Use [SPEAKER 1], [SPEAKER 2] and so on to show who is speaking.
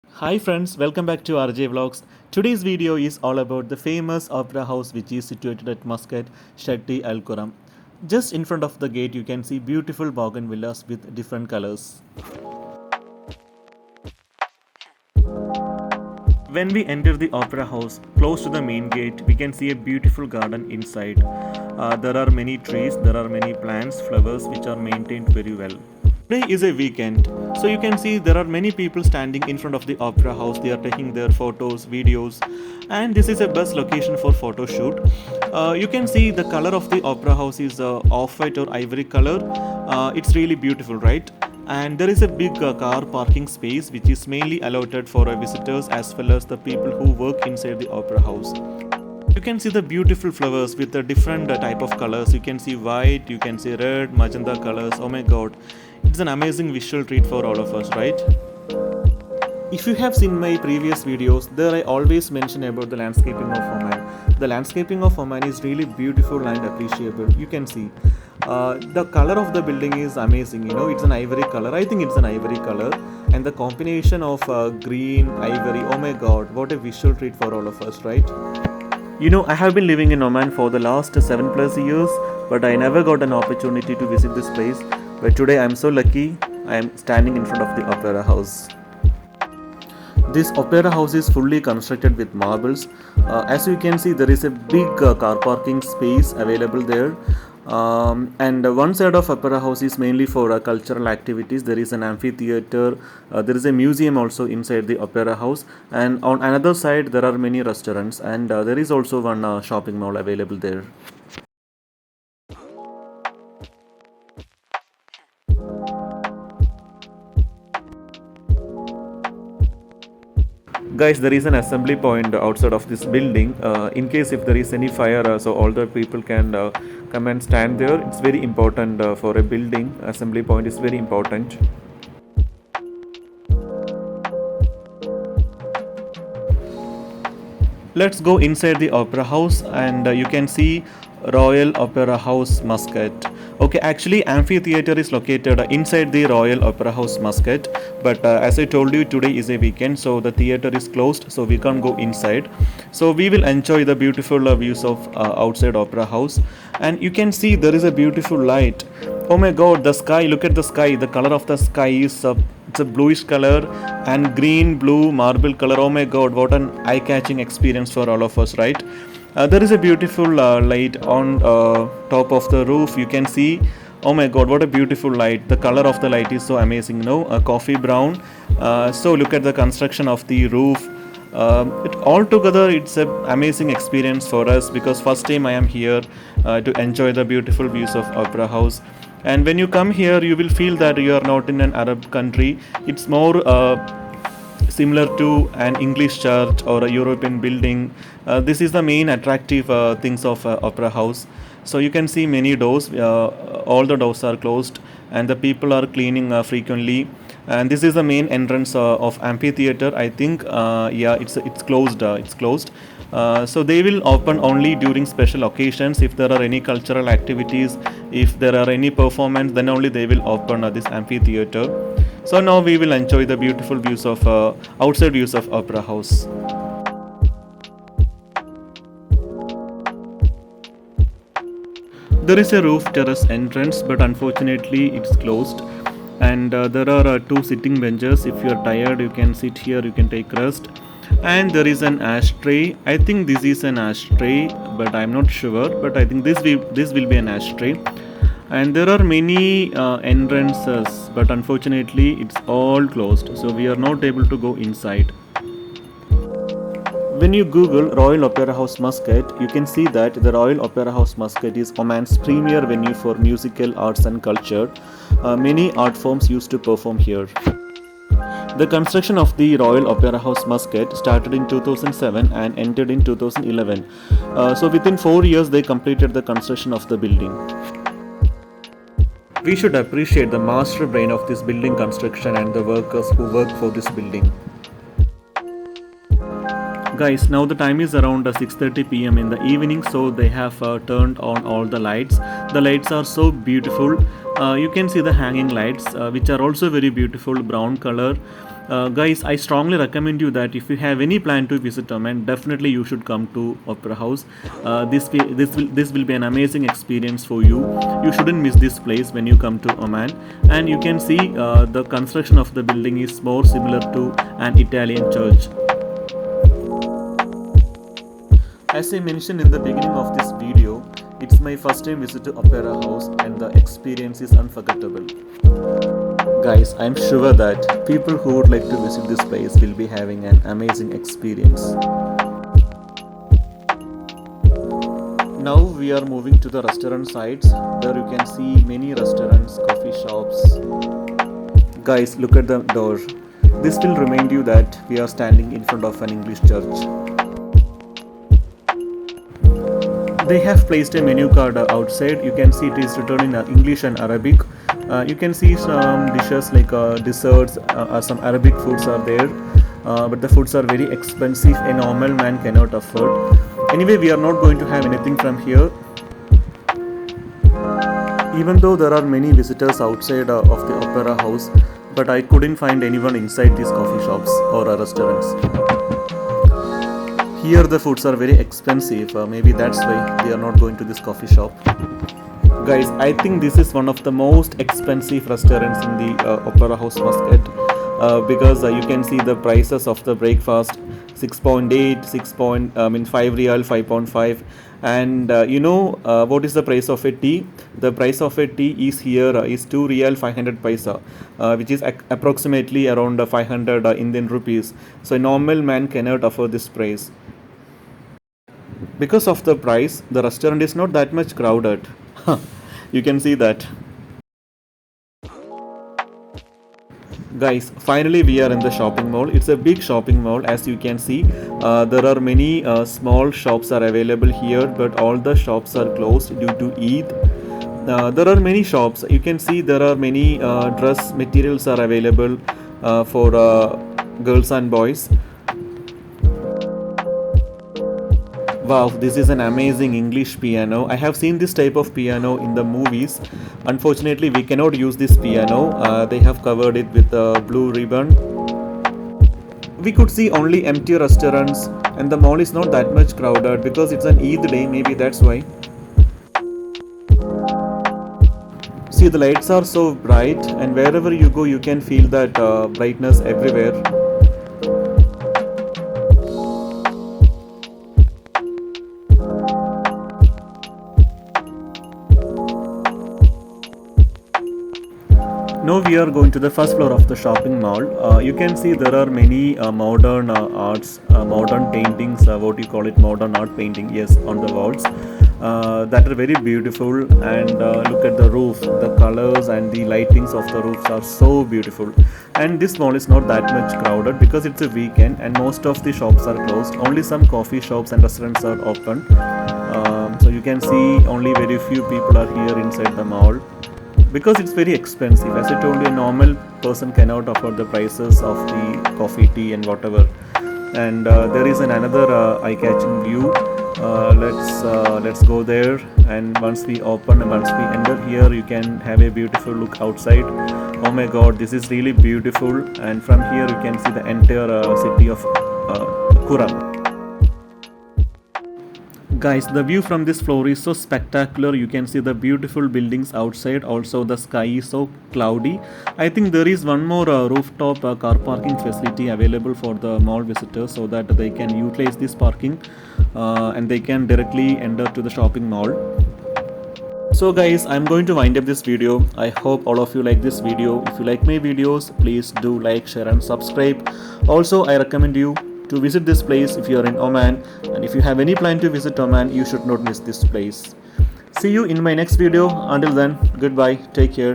[SPEAKER 1] Hi friends, welcome back to RJ Vlogs. Today's video is all about the famous opera house which is situated at Muscat, Shetty Al Quram. Just in front of the gate you can see beautiful bougainvilleas with different colors. When we enter the opera house, close to the main gate, we can see a beautiful garden inside. There are many trees, there are many plants, flowers which are maintained very well. Today is a weekend, so you can see there are many people standing in front of the opera house. They are taking their photos, videos, and this is a best location for photo shoot. You can see the color of the opera house is off-white or ivory color. It's really beautiful, right? And there is a big car parking space which is mainly allotted for visitors as well as the people who work inside the opera house. You can see the beautiful flowers with the different type of colors. You can see white, you can see red, magenta colors. Oh my god, it's an amazing visual treat for all of us, right? If you have seen my previous videos, there I always mention about the landscaping of Oman. The landscaping of Oman is really beautiful and appreciable. You can see the color of the building is amazing. You know, it's an ivory color. I think it's an ivory color, and the combination of green, ivory. Oh my God, what a visual treat for all of us, right? You know, I have been living in Oman for the last 7+ years, but I never got an opportunity to visit this place. But today I am so lucky. I am standing in front of the opera house. This opera house is fully constructed with marbles. As you can see, there is a big car parking space available there. And one side of opera house is mainly for cultural activities. There is an amphitheater. There is a museum also inside the opera house. And on another side, there are many restaurants. And there is also one shopping mall available there. Guys, there is an assembly point outside of this building. In case if there is any fire, so all the people can come and stand there. It's very important for a building. Assembly point is very important. Let's go inside the opera house, and you can see Royal Opera House Muscat. Okay, actually amphitheater is located inside the Royal Opera House Muscat, but as I told you, today is a weekend, so the theater is closed, so we can't go inside. So we will enjoy the beautiful views of outside opera house. And you can see there is a beautiful light. Oh my god, the sky, look at the sky. The color of the sky is it's a bluish color and green blue marble color. Oh my god, what an eye-catching experience for all of us, right? There is a beautiful light on top of the roof. You can see, oh my god, what a beautiful light. The color of the light is so amazing, no? Coffee brown. So look at the construction of the roof. Altogether it's an amazing experience for us because first time I am here to enjoy the beautiful views of opera house. And when you come here, you will feel that you are not in an Arab country. It's more similar to an English church or a European building. This is the main attractive things of opera house. So you can see many doors. All the doors are closed, and the people are cleaning frequently. And this is the main entrance of amphitheater. I think, yeah, it's closed. It's closed. So they will open only during special occasions. If there are any cultural activities, if there are any performance, then only they will open this amphitheater. So now we will enjoy the beautiful views of outside views of opera house. There is a roof terrace entrance, but unfortunately it's closed. And there are two sitting benches. If you are tired, you can sit here, you can take rest. And there is an ashtray. I think this is an ashtray, but I'm not sure. But I think this will be an ashtray. And there are many entrances, but unfortunately it's all closed. So we are not able to go inside. When you Google Royal Opera House Muscat, you can see that the Royal Opera House Muscat is Oman's premier venue for musical arts and culture. Many art forms used to perform here. The construction of the Royal Opera House Muscat started in 2007 and ended in 2011. So within 4 years, they completed the construction of the building. We should appreciate the master brain of this building construction and the workers who work for this building. Guys, now the time is around 6:30 p.m. in the evening, so they have turned on all the lights. The lights are so beautiful. You can see the hanging lights, which are also very beautiful, brown color. Guys, I strongly recommend you that if you have any plan to visit Oman, definitely you should come to Opera House. This will be an amazing experience for you. You shouldn't miss this place when you come to Oman. And you can see the construction of the building is more similar to an Italian church. As I mentioned in the beginning of this video, it's my first time visit to Opera House and the experience is unforgettable. Guys, I'm sure that people who would like to visit this place will be having an amazing experience. Now we are moving to the restaurant sides where you can see many restaurants, coffee shops. Guys, look at the door. This will remind you that we are standing in front of an English church. They have placed a menu card outside. You can see it is written in English and Arabic. You can see some dishes like desserts, some Arabic foods are there, but the foods are very expensive. A normal man cannot afford. Anyway, we are not going to have anything from here. Even though there are many visitors outside of the Opera House, but I couldn't find anyone inside these coffee shops or restaurants. Here the foods are very expensive, maybe that's why we are not going to this coffee shop. Guys, I think this is one of the most expensive restaurants in the Opera House Muscat, because you can see the prices of the breakfast 6.8, 5 real, 5.5, and what is the price of a tea? The price of a tea is here is 2 real 500 paisa, which is approximately around 500 Indian rupees. So a normal man cannot afford this price. Because of the price, the restaurant is not that much crowded. You can see that. Guys, finally we are in the shopping mall. It's a big shopping mall, as you can see. There are many small shops are available here, but all the shops are closed due to Eid. There are many shops. You can see there are many dress materials are available for girls and boys. Wow, this is an amazing English piano. I have seen this type of piano in the movies. Unfortunately, we cannot use this piano. They have covered it with a blue ribbon. We could see only empty restaurants, and the mall is not that much crowded because it's an Eid day, maybe that's why. See, the lights are so bright, and wherever you go, you can feel that brightness everywhere. Now we are going to the first floor of the shopping mall. You can see there are many modern arts, modern paintings, what you call it, modern art painting, yes, on the walls. That are very beautiful, and look at the roof, the colors and the lightings of the roofs are so beautiful. And this mall is not that much crowded because it's a weekend and most of the shops are closed. Only some coffee shops and restaurants are open. So you can see only very few people are here inside the mall, because it's very expensive. As I told you, a normal person cannot afford the prices of the coffee, tea and whatever. And there is another eye-catching view. Let's go there, and once we enter here, you can have a beautiful look outside. Oh my god, this is really beautiful, and from here you can see the entire city of Quran. Guys, the view from this floor is so spectacular. You can see the beautiful buildings outside. Also, the sky is so cloudy. I think there is one more rooftop car parking facility available for the mall visitors, so that they can utilize this parking and they can directly enter to the shopping mall. So guys, I'm going to wind up this video. I hope all of you like this video. If you like my videos, please do like, share and subscribe. Also, I recommend you to visit this place if you are in Oman, and if you have any plan to visit Oman, you should not miss this place. See you in my next video. Until then, goodbye, take care.